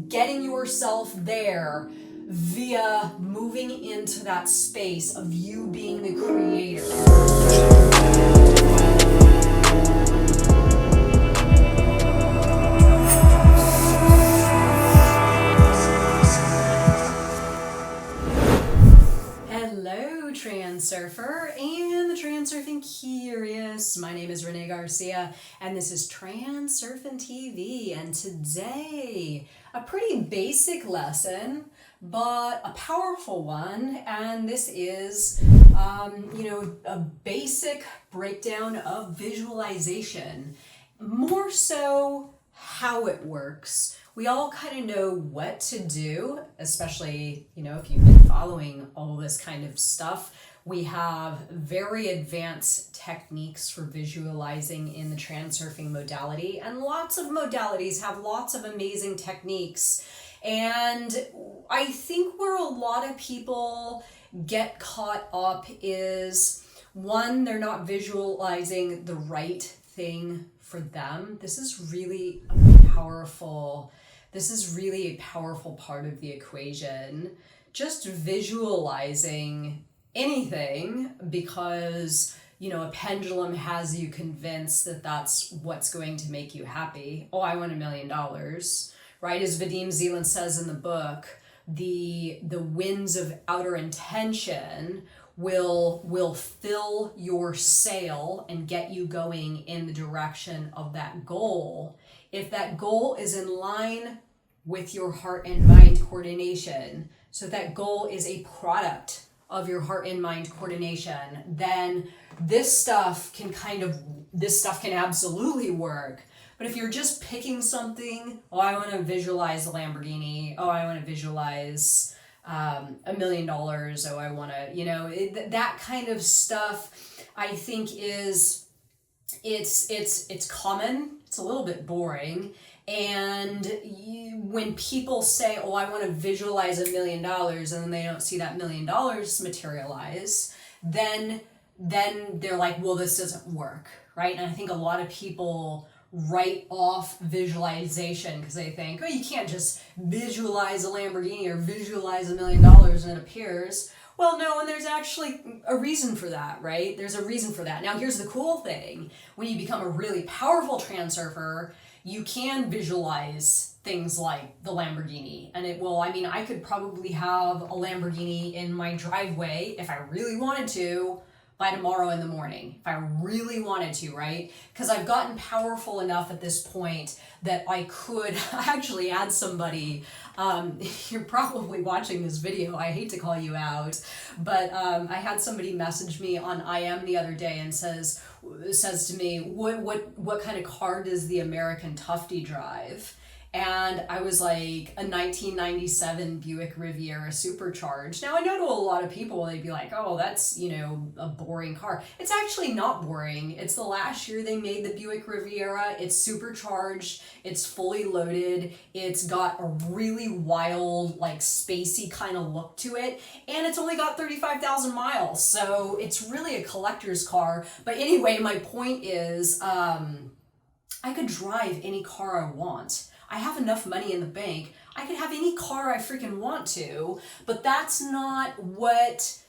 getting yourself there via moving into that space of you being the creator. Hello, Transurfer and the Transurfing Curious. My name is Renee Garcia, and this is TransurfingTV. And today, a pretty basic lesson, but a powerful one. And this is, a basic breakdown of visualization. More so, how it works. We all kind of know what to do, especially, if you've been following all this kind of stuff. We have very advanced techniques for visualizing in the transurfing modality, and lots of modalities have lots of amazing techniques. And I think where a lot of people get caught up is, one, they're not visualizing the right thing for them. This is really a powerful part of the equation. Just visualizing anything because, a pendulum has you convinced that that's what's going to make you happy. Oh, I want $1 million, right? As Vadim Zeland says in the book, the winds of outer intention will fill your sail and get you going in the direction of that goal. If that goal is in line with your heart and mind coordination, so that goal is a product of your heart and mind coordination, then this stuff can absolutely work. But if you're just picking something, oh, I want to visualize a Lamborghini, oh, I want to visualize $1 million, oh, I want to, that kind of stuff, I think it's common, it's a little bit boring. And when people say, oh, I want to visualize $1 million, and then they don't see that $1 million materialize, then they're like, well, this doesn't work, right? And I think a lot of people write off visualization because they think, oh, you can't just visualize a Lamborghini or visualize $1 million and it appears. Well, no, and there's actually a reason for that, right? There's a reason for that. Now, here's the cool thing. When you become a really powerful transurfer, you can visualize things like the Lamborghini. And I could probably have a Lamborghini in my driveway if I really wanted to by tomorrow in the morning, if I really wanted to, right? Because I've gotten powerful enough at this point that I could actually add somebody. You're probably watching this video. I hate to call you out, but I had somebody message me on IM the other day and says to me, what kind of car does the American Tufty drive? And I was like, a 1997 Buick Riviera Supercharged. Now, I know to a lot of people, they'd be like, oh, that's, a boring car. It's actually not boring. It's the last year they made the Buick Riviera. It's supercharged. It's fully loaded. It's got a really wild, spacey kind of look to it. And it's only got 35,000 miles. So it's really a collector's car. But anyway, my point is, I could drive any car I want. I have enough money in the bank. I could have any car I freaking want to, but that's not what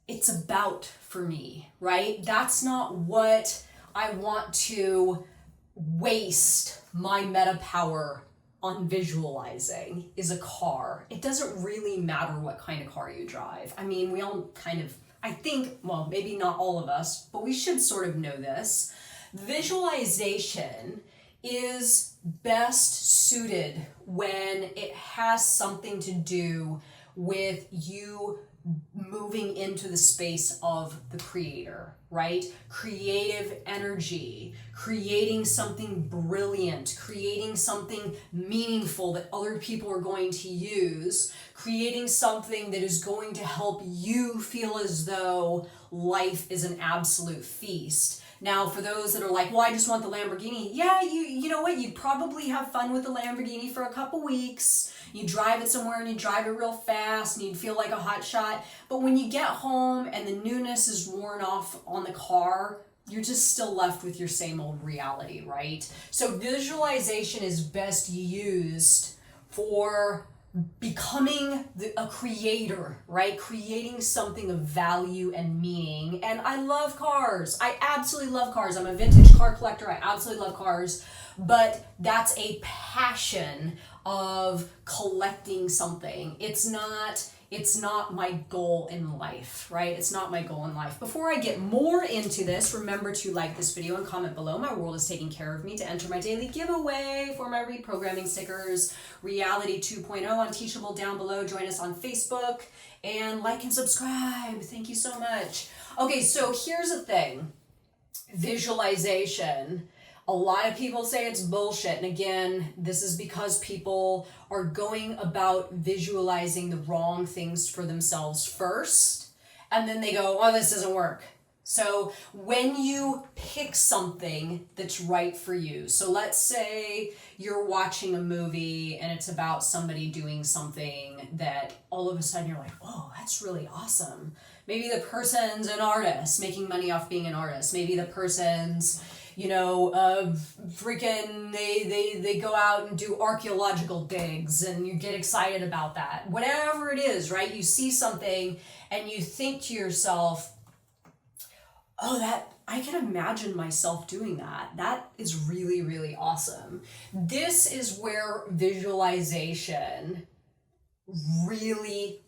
it's about for me, right? That's not what I want to waste my meta power on visualizing, is a car. It doesn't really matter what kind of car you drive. I mean, we all I think, well, maybe not all of us, but we should sort of know this. Visualization is best suited when it has something to do with you moving into the space of the creator, right? Creative energy, creating something brilliant, creating something meaningful that other people are going to use, creating something that is going to help you feel as though life is an absolute feast. Now, for those that are like, well, I just want the Lamborghini. Yeah, you know what? You'd probably have fun with the Lamborghini for a couple weeks. You drive it somewhere and you drive it real fast and you'd feel like a hot shot. But when you get home and the newness is worn off on the car, you're just still left with your same old reality, right? So visualization is best used for becoming a creator, right? Creating something of value and meaning. And I love cars. I absolutely love cars. I'm a vintage car collector. I absolutely love cars. But that's a passion of collecting something. It's not my goal in life, right? It's not my goal in life. Before I get more into this, remember to like this video and comment below. My world is taking care of me to enter my daily giveaway for my reprogramming stickers, Reality 2.0 on Teachable down below. Join us on Facebook and like and subscribe. Thank you so much. Okay, so here's the thing. Visualization. A lot of people say it's bullshit. And again, this is because people are going about visualizing the wrong things for themselves first. And then they go, oh, this doesn't work. So when you pick something that's right for you, so let's say you're watching a movie and it's about somebody doing something that all of a sudden you're like, oh, that's really awesome. Maybe the person's an artist, making money off being an artist. Maybe the person's, they go out and do archaeological digs and you get excited about that. Whatever it is, right? You see something and you think to yourself, oh, I can imagine myself doing that. That is really, really awesome. This is where visualization really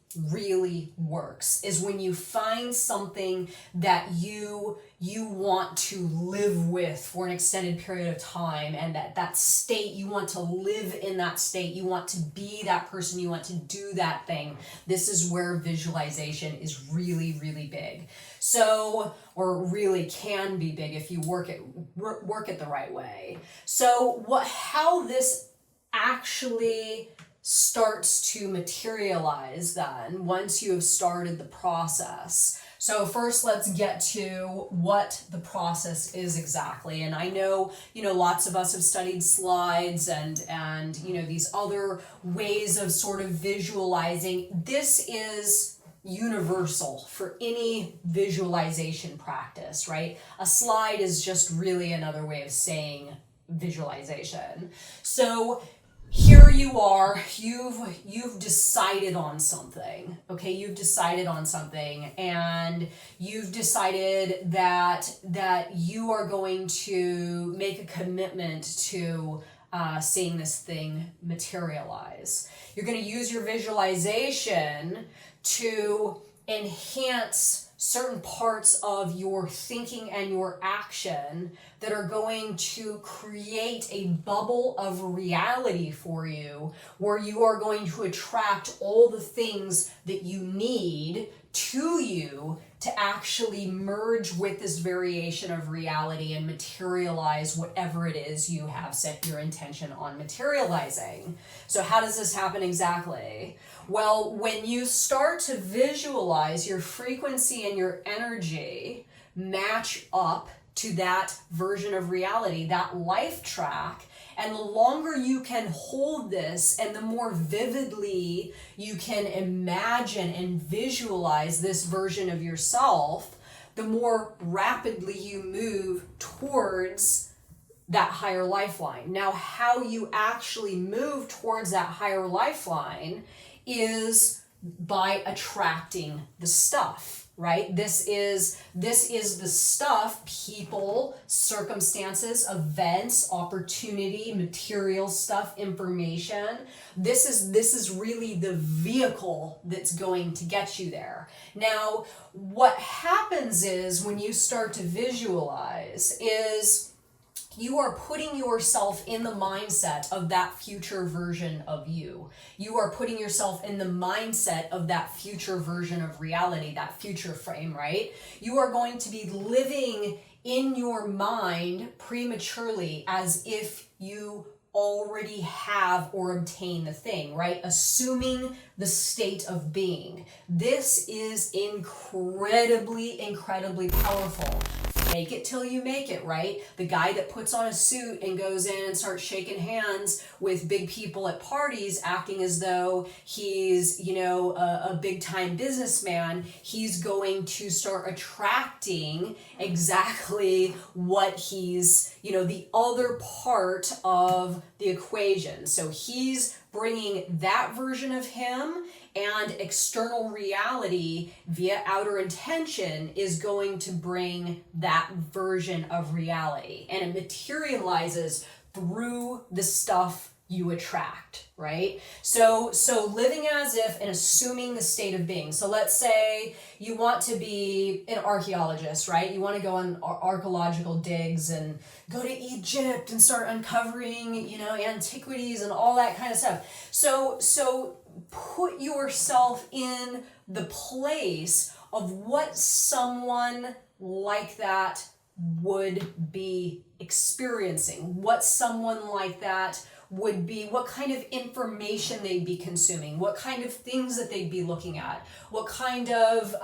works, is when you find something that you want to live with for an extended period of time, and that state, you want to live in that state, you want to be that person, you want to do that thing. This is where visualization is really big. So, or really can be big if you work it the right way. So how this actually starts to materialize then once you have started the process. So first let's get to what the process is exactly. And I know, lots of us have studied slides and these other ways of sort of visualizing. This is universal for any visualization practice, right? A slide is just really another way of saying visualization. So here you are, you've decided on something, okay? You've decided on something and you've decided that you are going to make a commitment to seeing this thing materialize. You're going to use your visualization to enhance certain parts of your thinking and your action that are going to create a bubble of reality for you, where you are going to attract all the things that you need to you to actually merge with this variation of reality and materialize whatever it is you have set your intention on materializing. So how does this happen exactly? Well, when you start to visualize, your frequency and your energy match up to that version of reality, that life track. And the longer you can hold this and the more vividly you can imagine and visualize this version of yourself, the more rapidly you move towards that higher lifeline. Now, how you actually move towards that higher lifeline is by attracting the stuff, right? This is the stuff, people, circumstances, events, opportunity, material stuff, information. This is really the vehicle that's going to get you there. Now, what happens is when you start to visualize is you are putting yourself in the mindset of that future version of you. You are putting yourself in the mindset of that future version of reality, that future frame, right? You are going to be living in your mind prematurely as if you already have or obtain the thing, right? Assuming the state of being. This is incredibly powerful. Fake it till you make it, right? The guy that puts on a suit and goes in and starts shaking hands with big people at parties, acting as though he's, a big time businessman, he's going to start attracting exactly what he's, the other part of the equation. So he's bringing that version of him and external reality via outer intention is going to bring that version of reality. And it materializes through the stuff you attract, right? So living as if and assuming the state of being. So let's say you want to be an archaeologist, right? You want to go on archaeological digs and go to Egypt and start uncovering, antiquities and all that kind of stuff. So put yourself in the place of what someone like that would be experiencing, what someone like that would be, what kind of information they'd be consuming, what kind of things that they'd be looking at, what kind of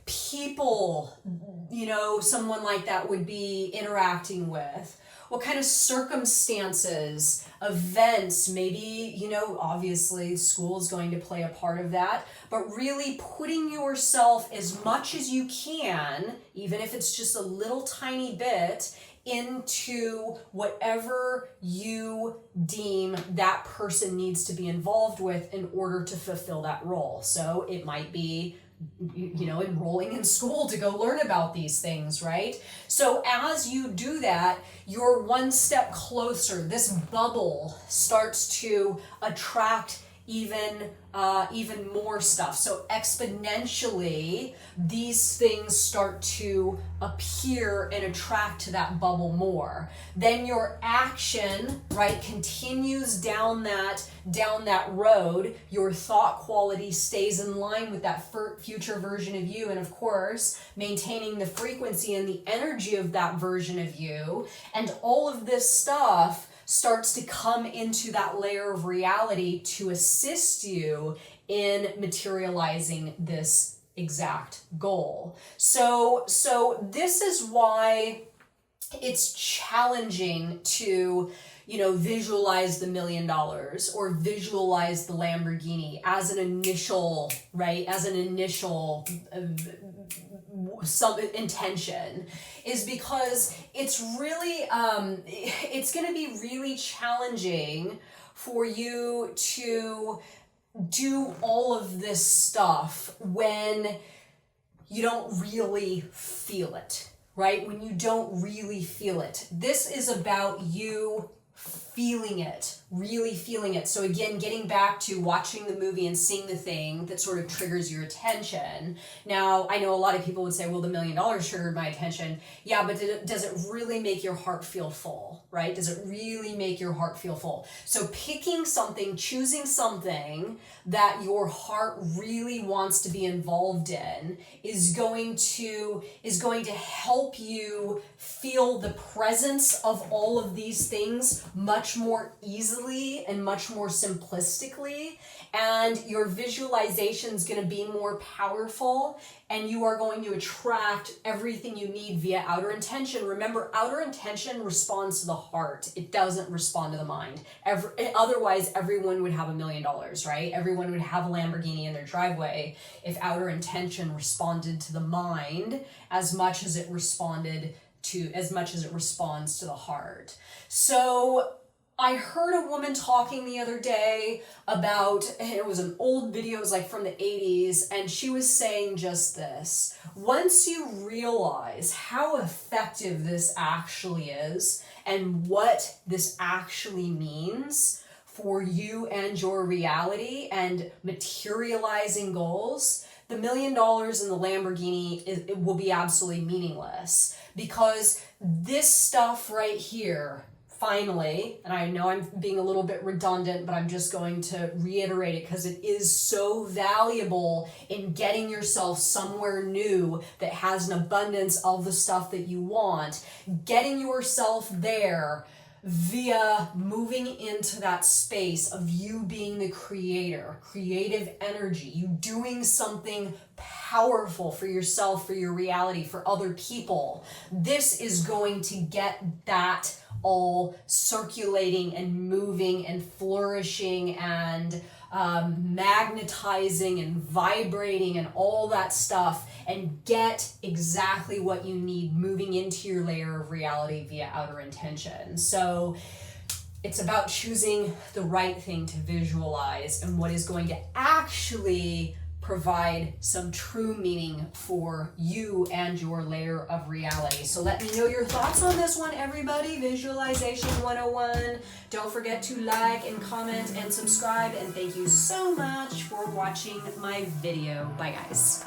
people, someone like that would be interacting with, what kind of circumstances, events, maybe, obviously school is going to play a part of that, but really putting yourself as much as you can, even if it's just a little tiny bit, into whatever you deem that person needs to be involved with in order to fulfill that role. So it might be, enrolling in school to go learn about these things, right? So as you do that, you're one step closer. This bubble starts to attract even more stuff. So exponentially, these things start to appear and attract to that bubble more. Then your action, right, continues down that road. Your thought quality stays in line with that future version of you, and of course, maintaining the frequency and the energy of that version of you. And all of this stuff starts to come into that layer of reality to assist you in materializing this exact goal. So this is why it's challenging to, visualize the $1 million or visualize the Lamborghini as an initial, right? As an initial some intention, is because it's really it's going to be really challenging for you to do all of this stuff when you don't really feel it, right? When you don't really feel it. This is about you feeling it, really feeling it. So again, getting back to watching the movie and seeing the thing that sort of triggers your attention. Now, I know a lot of people would say, well, the $1 million triggered my attention. Yeah, but does it really make your heart feel full, right? Does it really make your heart feel full? So picking something, choosing something that your heart really wants to be involved in is going to help you feel the presence of all of these things much more easily and much more simplistically, and your visualization is going to be more powerful, and you are going to attract everything you need via outer intention. Remember, outer intention responds to the heart. It doesn't respond to the mind. Otherwise, everyone would have $1 million, right? Everyone would have a Lamborghini in their driveway if outer intention responded to the mind as much as it responds to the heart. So I heard a woman talking the other day about, it was an old video, it was like from the 80s, and she was saying just this. Once you realize how effective this actually is and what this actually means for you and your reality and materializing goals, the $1 million and the Lamborghini, it will be absolutely meaningless, because this stuff right here, finally, and I know I'm being a little bit redundant, but I'm just going to reiterate it because it is so valuable in getting yourself somewhere new that has an abundance of the stuff that you want. Getting yourself there via moving into that space of you being the creator, creative energy, you doing something powerful for yourself, for your reality, for other people. This is going to get that all circulating and moving and flourishing and magnetizing and vibrating and all that stuff, and get exactly what you need moving into your layer of reality via outer intention. So It's about choosing the right thing to visualize and what is going to actually provide some true meaning for you and your layer of reality. So let me know your thoughts on this one, everybody. Visualization 101. Don't forget to like and comment and subscribe. And thank you so much for watching my video. Bye, guys.